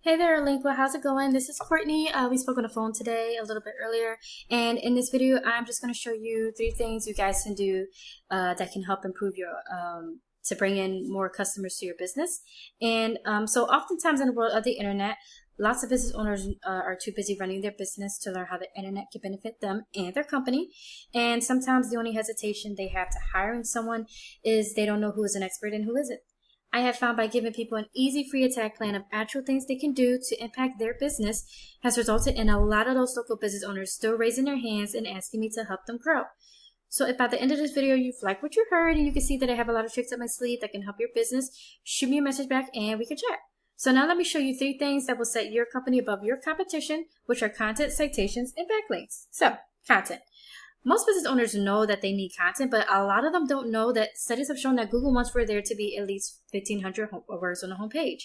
Hey there, Linqua. How's it going? This is Courtney. We spoke on the phone today a little bit earlier, and in this video, I'm just going to show you 3 things you guys can do that can help improve your to bring in more customers to your business. And so, oftentimes in the world of the internet, lots of business owners are too busy running their business to learn how the internet can benefit them and their company. And sometimes the only hesitation they have to hiring someone is they don't know who is an expert and who isn't. I have found by giving people an easy free attack plan of actual things they can do to impact their business has resulted in a lot of those local business owners still raising their hands and asking me to help them grow. So if by the end of this video you've liked what you heard and you can see that I have a lot of tricks up my sleeve that can help your business, shoot me a message back and we can chat. So now let me show you 3 things that will set your company above your competition, which are content, citations, and backlinks. So, content. Most business owners know that they need content, but a lot of them don't know that studies have shown that Google wants for there to be at least 1,500 words on the homepage.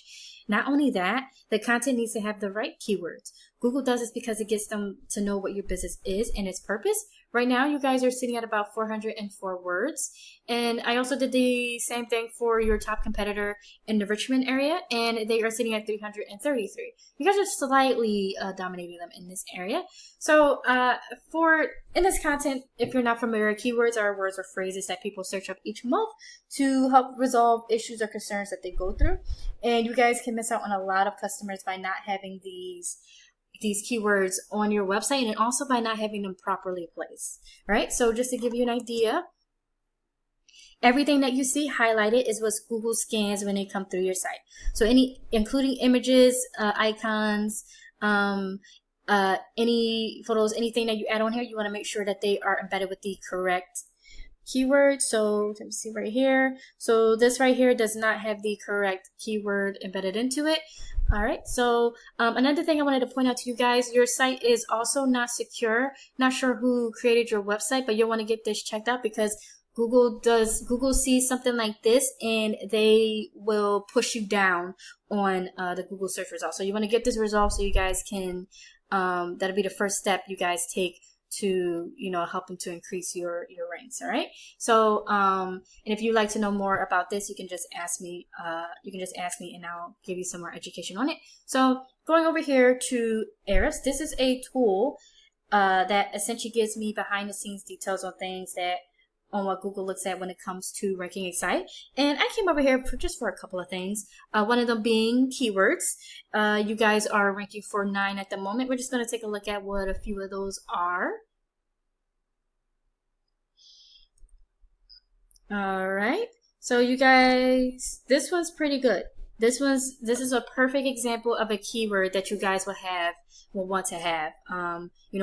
Not only that, the content needs to have the right keywords. Google does this because it gets them to know what your business is and its purpose. Right now, you guys are sitting at about 404 words. And I also did the same thing for your top competitor in the Richmond area, and they are sitting at 333. You guys are slightly dominating them in this area. So in this content, if you're not familiar, keywords are words or phrases that people search up each month to help resolve issues or concerns that they go through. And you guys can miss out on a lot of customers by not having these keywords on your website, and also by not having them properly placed, right? So just to give you an idea, everything that you see highlighted is what Google scans when they come through your site. So including images, icons, any photos, anything that you add on here, you want to make sure that they are embedded with the correct keyword. So let me see right here. So this right here does not have the correct keyword embedded into it. All right. So another thing I wanted to point out to you guys, your site is also not secure. Not sure who created your website, but you'll want to get this checked out because Google sees something like this and they will push you down on the Google search results. So you want to get this resolved so you guys can, that'll be the first step you guys take to, helping to increase your ranks. All right. So, and if you'd like to know more about this, you can just ask me, and I'll give you some more education on it. So going over here to Ahrefs, this is a tool, that essentially gives me behind the scenes details on what Google looks at when it comes to ranking a site. And I came over here for a couple of things. One of them being keywords. You guys are ranking for 9 at the moment. We're just going to take a look at what a few of those are. All right. So you guys, this one's pretty good. This is a perfect example of a keyword that you guys will want to have.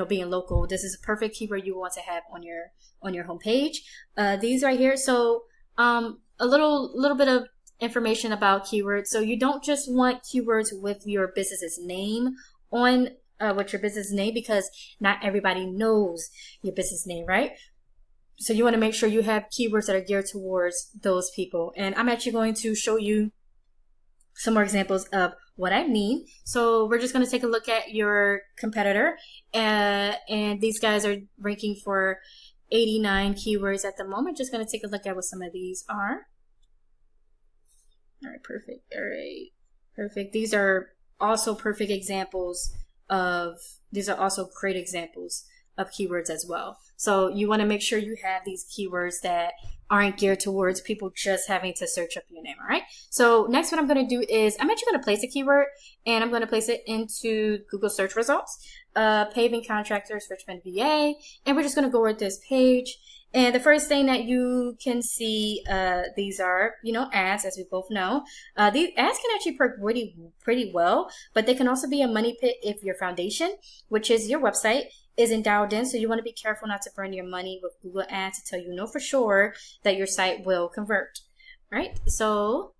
Being local, this is a perfect keyword you want to have on your homepage. These right here. So a little bit of information about keywords. So you don't just want keywords with your business's name on with your business name, because not everybody knows your business name, right? So you want to make sure you have keywords that are geared towards those people. And I'm actually going to show you some more examples of what I mean. So we're just going to take a look at your competitor, and these guys are ranking for 89 keywords at the moment. Just going to take a look at what some of these are. All right, perfect. All right, perfect. These are also perfect examples these are also great examples of keywords as well. So you want to make sure you have these keywords that aren't geared towards people just having to search up your name. All right. So next, what I'm going to do is I'm actually going to place a keyword, and I'm going to place it into Google search results, paving contractors, Richmond, VA. And we're just going to go over this page. And the first thing that you can see, these are, ads, as we both know. These ads can actually perk pretty well, but they can also be a money pit if your foundation, which is your website, isn't dialed in. So you want to be careful not to burn your money with Google ads until you know for sure that your site will convert. Right? So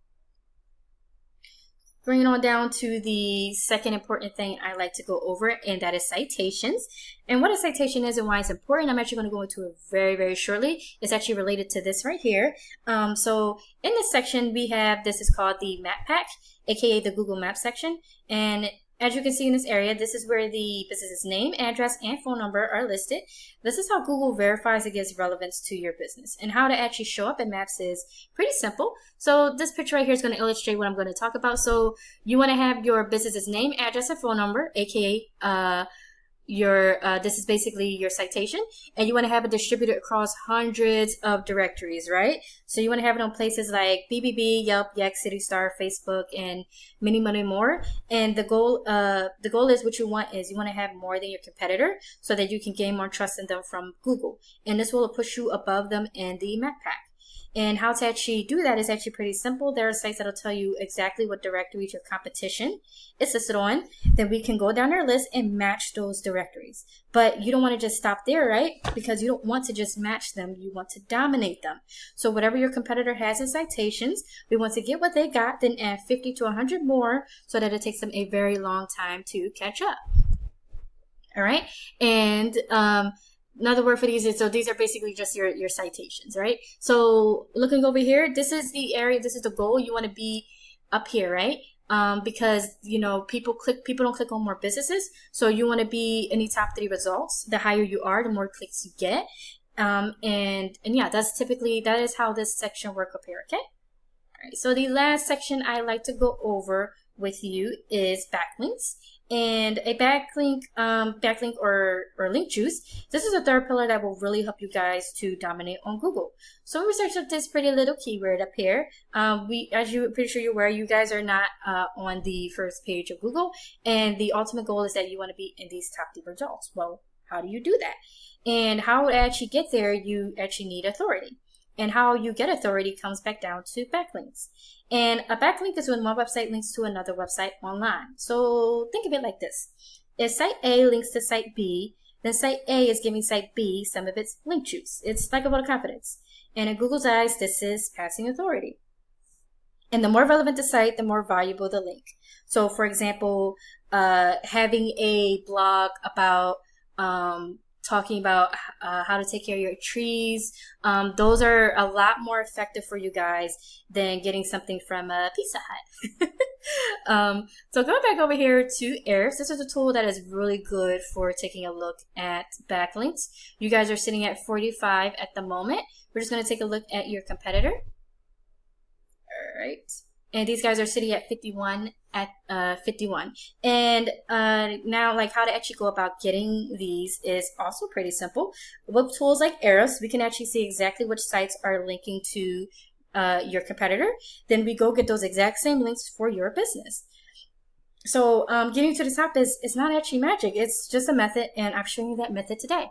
bringing on down to the second important thing I like to go over, and that is citations. And what a citation is and why it's important, I'm actually going to go into it very, very shortly. It's actually related to this right here. So in this section, this is called the map pack, aka the Google Maps section. And as you can see in this area, this is where the business's name, address, and phone number are listed. This is how Google verifies it gives relevance to your business. And how to actually show up in Maps is pretty simple. So this picture right here is going to illustrate what I'm going to talk about. So you want to have your business's name, address, and phone number, aka this is basically your citation, and you want to have it distributed across hundreds of directories, right? So you want to have it on places like BBB, Yelp, Yak, City Star, Facebook, and many more. And the goal is, what you want is, you want to have more than your competitor so that you can gain more trust in them from Google, and this will push you above them in the map pack. And how to actually do that is actually pretty simple. There are sites that'll tell you exactly what directories your competition is listed on. Then we can go down our list and match those directories. But you don't want to just stop there, right? Because you don't want to just match them. You want to dominate them. So whatever your competitor has in citations, we want to get what they got, then add 50 to 100 more so that it takes them a very long time to catch up. All right. And another word for these is, so these are basically just your citations, right? So looking over here, this is the area, this is the goal. You want to be up here, right? Because, you know, people don't click on more businesses. So you want to be in the top 3 results. The higher you are, the more clicks you get. And yeah, that is how this section works up here, okay? All right, so the last section I like to go over with you is backlinks. And a backlink or link juice. This is a third pillar that will really help you guys to dominate on Google. So we researched this pretty little keyword up here. As you're pretty sure you're aware, you guys are not on the first page of Google, and the ultimate goal is that you want to be in these top 3 results. Well, how do you do that? And how to actually get there, you actually need authority. And how you get authority comes back down to backlinks. And a backlink is when one website links to another website online. So think of it like this. If site A links to site B, then site A is giving site B some of its link juice. It's like a vote of confidence. And in Google's eyes, this is passing authority. And the more relevant the site, the more valuable the link. So for example, having a blog about talking about how to take care of your trees. Those are a lot more effective for you guys than getting something from a Pizza Hut. So going back over here to Ahrefs, this is a tool that is really good for taking a look at backlinks. You guys are sitting at 45 at the moment. We're just going to take a look at your competitor. All right. And these guys are sitting at 51 at 51. And now, like, how to actually go about getting these is also pretty simple. With tools like Ahrefs, we can actually see exactly which sites are linking to your competitor. Then we go get those exact same links for your business. So getting to the top is not actually magic. It's just a method, and I'm showing you that method today.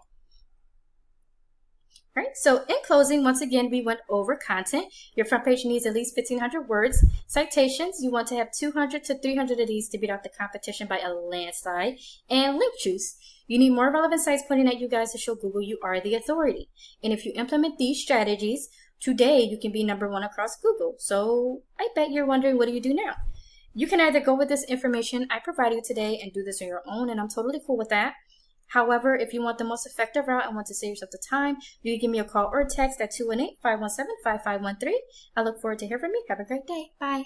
All right, so in closing, once again, we went over content. Your front page needs at least 1,500 words. Citations, you want to have 200 to 300 of these to beat out the competition by a landslide. And link juice, you need more relevant sites pointing at you guys to show Google you are the authority. And if you implement these strategies, today you can be #1 across Google. So I bet you're wondering, what do you do now? You can either go with this information I provided you today and do this on your own, and I'm totally cool with that. However, if you want the most effective route and want to save yourself the time, you can give me a call or a text at 218-517-5513. I look forward to hearing from you. Have a great day. Bye.